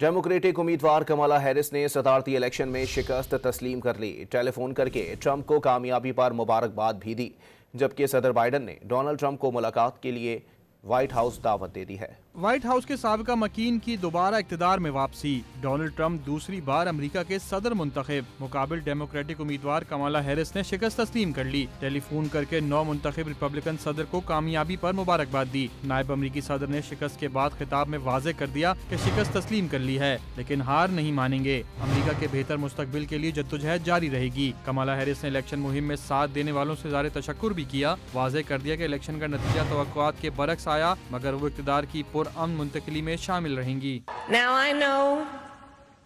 Democratic उम्मीदवार कमला Harris ने सदारती election में शिकस्त तस्लीम कर ली। टेलीफोन करके ट्रंप को कामयाबी पर मुबारकबाद भी दी, जबकि सदर बाइडन ने डोनाल्ड ट्रंप को मुलाकात के लिए व्हाइट हाउस दावत दे दी है। व्हाइट हाउस के साबिका मकीन की दोबारा इक़्तिदार में वापसी। डोनाल्ड ट्रंप दूसरी बार अमेरिका के सदर मुंतखब। मुकाबिल डेमोक्रेटिक उम्मीदवार कमला हैरिस ने शिकस्त तस्लीम कर ली। टेलीफोन करके नौ मुंतखब रिपब्लिकन सदर को कामयाबी पर मुबारकबाद दी। नायब अमरीकी सदर ने शिकस्त के बाद खिताब में वाज़ेह कर दिया कि शिकस्त तस्लीम कर ली है, लेकिन हार नहीं मानेंगे। अमरीका के बेहतर मुस्तकबिल के लिए जद्दोजहद जारी रहेगी। कमला हैरिस ने इलेक्शन मुहिम में साथ देने वालों से ज़ाहिर तशक्कुर भी किया। वाज़ेह कर दिया कि इलेक्शन का नतीजा तवक्कुआत के बरक्स आया, मगर वो इक़्तिदार की पुरअमन मुंतकिली में शामिल रहेंगी। Now I know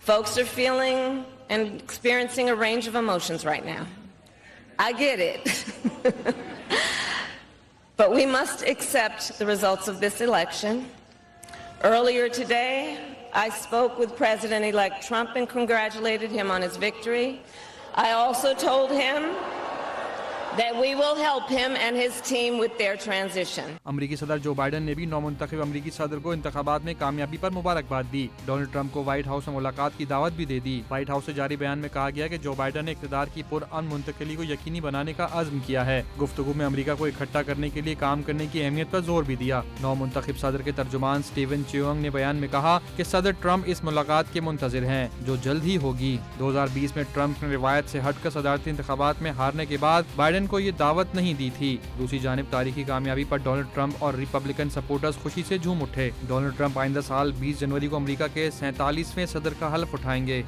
folks are feeling and experiencing a range of emotions right now. I get it. But we must accept the results of this election. Earlier today, I spoke with President-elect Trump and congratulated him on his victory. I also told him that we will help him and his team with their transition. अमरीकी सदर जो Biden ने भी नौमुंतखब अमरीकी सदर को इंतखाबात में कामयाबी पर मुबारकबाद दी। डोनाल्ड ट्रंप को व्हाइट हाउस में मुलाकात की दावत भी दे दी। व्हाइट हाउस से जारी बयान में कहा गया कि जो बाइडन ने इक़्तिदार की पुरअमन मुंतकिली को यकीनी बनाने का अज़्म किया है। गुफ्तगू में अमरीका को इकट्ठा करने के लिए काम करने की अहमियत पर जोर भी दिया। नौमुंतखब सदर के तर्जुमान स्टीवन चियोंग ने बयान में कहा कि सदर ट्रंप इस मुलाकात के मुंतज़िर हैं, जो जल्द ही होगी। 2020 में ट्रंप ने रिवायत से हटकर सदारती इंतखाबात में हारने के बाद बाइडन को ये दावत नहीं दी थी। दूसरी जानिब तारीखी कामयाबी पर डोनाल्ड ट्रंप और रिपब्लिकन सपोर्टर्स खुशी से झूम उठे। डोनाल्ड ट्रंप आइंदा साल 20 जनवरी को अमेरिका के 47वें सदर का हल्फ उठाएंगे।